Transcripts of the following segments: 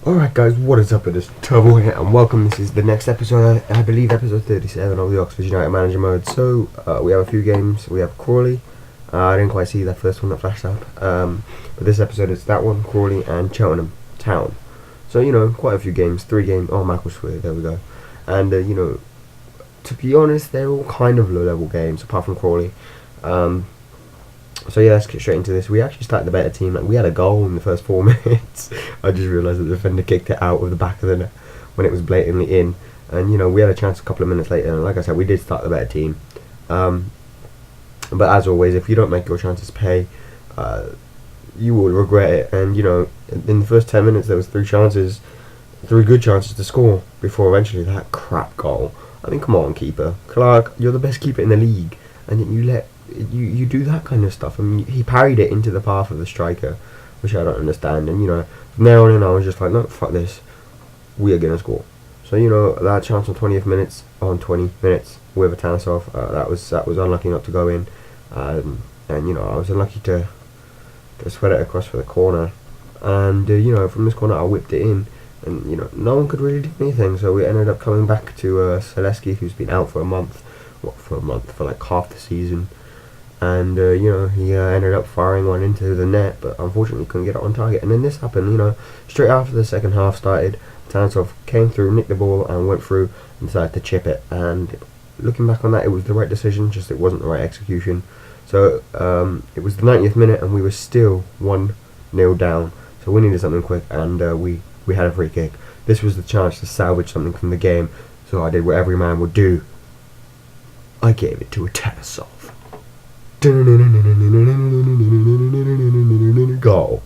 Alright guys, what is up? It is Turbo here and welcome. This is the next episode, I believe episode 37 of the Oxford United Manager Mode. So, we have a few games. We have Crawley. I didn't quite see that first one that flashed up. But this episode is that one, Crawley and Cheltenham Town. So, quite a few games. 3 games. Oh, Macclesfield, there we go. And, to be honest, they're all kind of low-level games, apart from Crawley. So yeah, let's get straight into this. We actually started the better team. Like, we had a goal in the first 4 minutes. I just realised that the defender kicked it out of the back of the net when it was blatantly in. And we had a chance a couple of minutes later. And like I said, we did start the better team. But as always, if you don't make your chances pay, you will regret it. And in the first 10 minutes, there was 3 good chances to score before eventually that crap goal. I mean, come on, keeper Clark, you're the best keeper in the league, and yet you do that kind of stuff. I mean, he parried it into the path of the striker, which I don't understand. And from there on in, I was just like, no, fuck this, we are gonna score. So that chance on 20 minutes with a Tanisov, that was unlucky not to go in, and I was unlucky to sweat it across for the corner. And from this corner, I whipped it in, and no one could really do anything. So we ended up coming back to Selesky, who's been out for a month, for like half the season. And he ended up firing one into the net, but unfortunately couldn't get it on target. And then this happened, straight after the second half started. Tanisov came through, nicked the ball, and went through and decided to chip it. And looking back on that, it was the right decision, just it wasn't the right execution. So it was the 90th minute, and we were still 1-0 down. So we needed something quick, and we had a free kick. This was the chance to salvage something from the game. So I did what every man would do. I gave it to a Tanisov. Goal.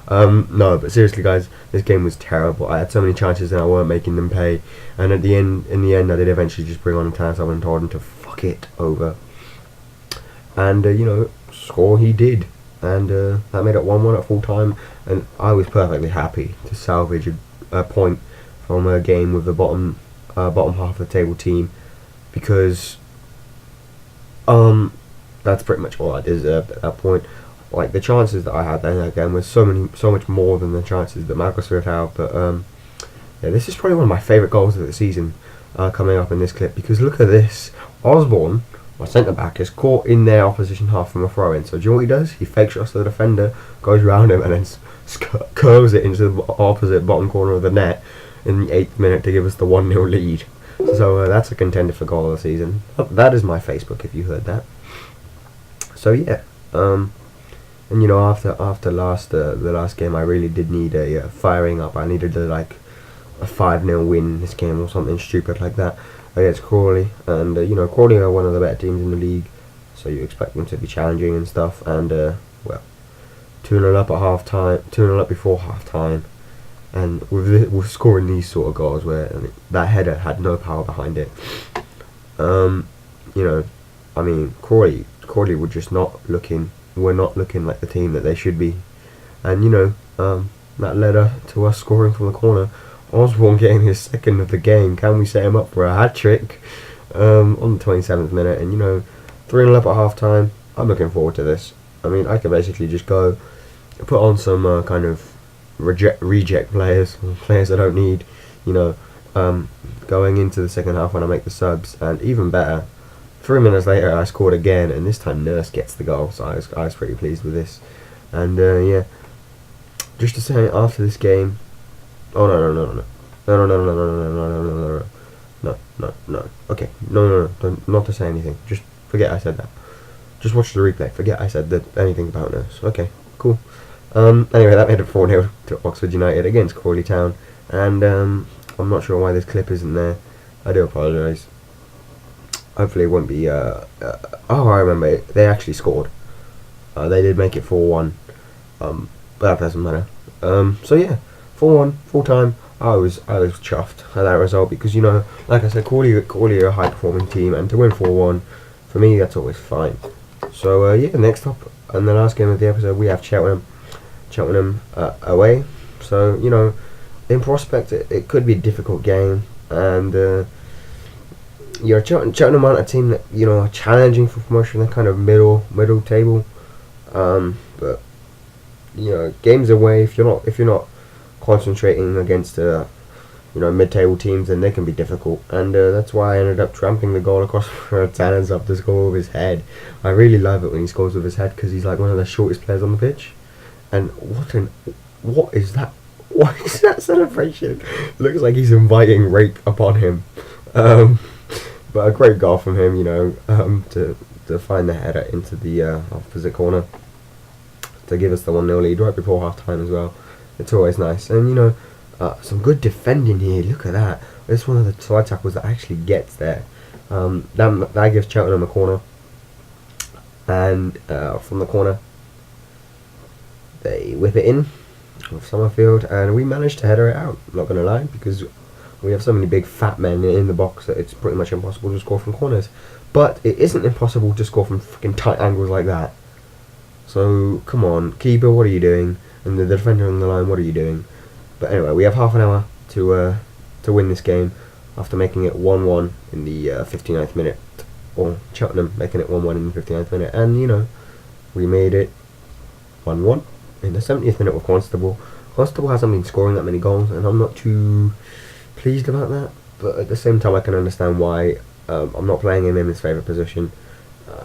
No, but seriously, guys, this game was terrible. I had so many chances and I weren't making them pay. And in the end, I did eventually just bring on Tanisov and told him to fuck it over. And score he did. And that made it 1-1 at full time. And I was perfectly happy to salvage a point from a game with the bottom half of the table team, because that's pretty much all I deserved at that point. Like, the chances that I had then again was so much more than the chances that Macclesfield had. But yeah, this is probably one of my favourite goals of the season coming up in this clip, because look at this. Osborne, my centre back, is caught in their opposition half from a throw in. So do you know what he does? He fake shots the defender, goes round him, and then curls it into the opposite bottom corner of the net in the 8th minute to give us the 1-0 lead. So that's a contender for goal of the season. That is my Facebook, if you heard that. So yeah, and after the last game, I really did need a firing up. I needed a 5-0 win in this game or something stupid like that against Crawley. And Crawley are one of the better teams in the league, so you expect them to be challenging and stuff. And well, 2-0 up at half time, 2-0 up before half time. And with scoring these sort of goals where that header had no power behind it, I mean, Crawley were just not looking like the team that they should be. And that led to us scoring from the corner. Osborne getting his second of the game. Can we set him up for a hat-trick on the 27th minute? And 3-0 up at half time. I'm looking forward to this. I mean, I could basically just go put on some kind of reject players I don't need, going into the second half when I make the subs. And even better, 3 minutes later I scored again, and this time Nurse gets the goal, so I was pretty pleased with this. And yeah, just to say, after this game, oh no, okay, no, not to say anything, just forget I said that. Just watch the replay, forget I said anything about Nurse. Okay, cool. Anyway, that made it 4-0 to Oxford United against Crawley Town. And I'm not sure why this clip isn't there. I do apologise. Hopefully it won't be oh, I remember, they actually scored. They did make it 4-1, but that doesn't matter. So yeah, 4-1 full time. I was chuffed at that result, because like I said, Crawley are a high performing team, and to win 4-1 for me, that's always fine. So yeah, next up, and the last game of the episode, we have Cheltenham away. So in prospect, it could be a difficult game. And Cheltenham aren't a team that are challenging for promotion. They're kind of middle table. But games away, if you're not concentrating against mid-table teams, then they can be difficult, and that's why I ended up tramping the goal across Tanner's up to score with his head. I really love it when he scores with his head because he's like one of the shortest players on the pitch. And what is that? What is that celebration? Looks like he's inviting rape upon him. But a great goal from him, to find the header into the opposite corner to give us the 1-0 lead right before half time as well. It's always nice, and some good defending here. Look at that. It's one of the side tackles that actually gets there. That gives Cheltenham a corner, and from the corner they whip it in with Summerfield, and we managed to header it out. I'm not gonna lie, because we have so many big fat men in the box that it's pretty much impossible to score from corners. But it isn't impossible to score from freaking tight angles like that. So come on, keeper, what are you doing? And the defender on the line, what are you doing? But anyway, we have half an hour to win this game after making it 1-1 in the 59th minute, or Cheltenham making it 1-1 in the 59th minute, and we made it 1-1 in the 70th minute with Constable. Constable hasn't been scoring that many goals, and I'm not too pleased about that. But at the same time, I can understand why. I'm not playing him in his favourite position.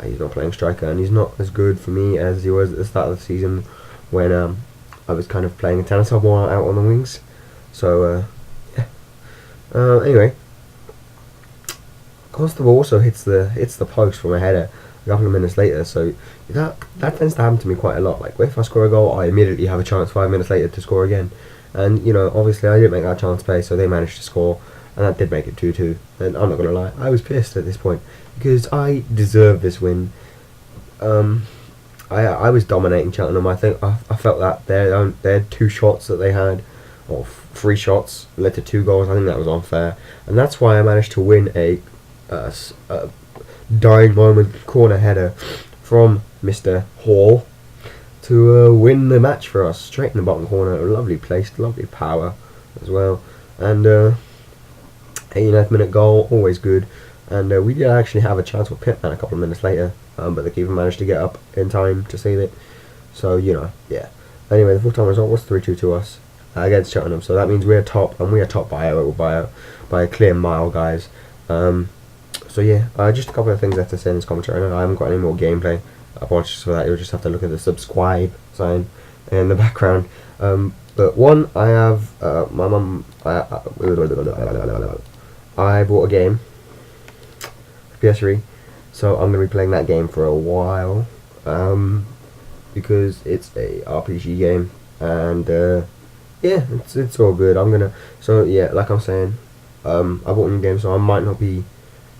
He's not playing striker, and he's not as good for me as he was at the start of the season when I was kind of playing a tennis more out on the wings. So yeah. Anyway, Constable also hits the post from a header a couple of minutes later. So that tends to happen to me quite a lot. Like if I score a goal, I immediately have a chance 5 minutes later to score again. And obviously I didn't make that chance pay, so they managed to score, and that did make it 2-2. And I'm not gonna lie, I was pissed at this point because I deserved this win. I was dominating Cheltenham. I think I felt that their 2 shots that they had, or 3 shots, led to 2 goals. I think that was unfair, and that's why I managed to win a dying moment corner header from Mr. Hall to win the match for us, straight in the bottom corner. Lovely placed, lovely power as well, and 89th minute goal, always good. And we did actually have a chance with Pitman a couple of minutes later, but the keeper managed to get up in time to save it. So yeah. Anyway, the full-time result was 3-2 to us against Cheltenham. So that means we're top, and we are top by a clear mile, guys. So yeah, just a couple of things I have to say in this commentary. I know I haven't got any more gameplay. Apologies for that. You'll just have to look at the subscribe sign in the background. But one, I have my mum. I bought a game, PS3, so I'm going to be playing that game for a while, because it's a RPG game, and yeah, it's all good. So yeah, like I'm saying, I bought a new game, so I might not be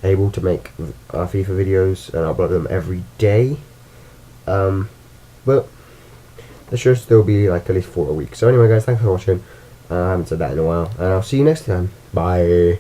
able to make FIFA videos and upload them every day, but there should still be like at least 4 a week. So anyway, guys, thanks for watching. I haven't said that in a while, and I'll see you next time. Bye.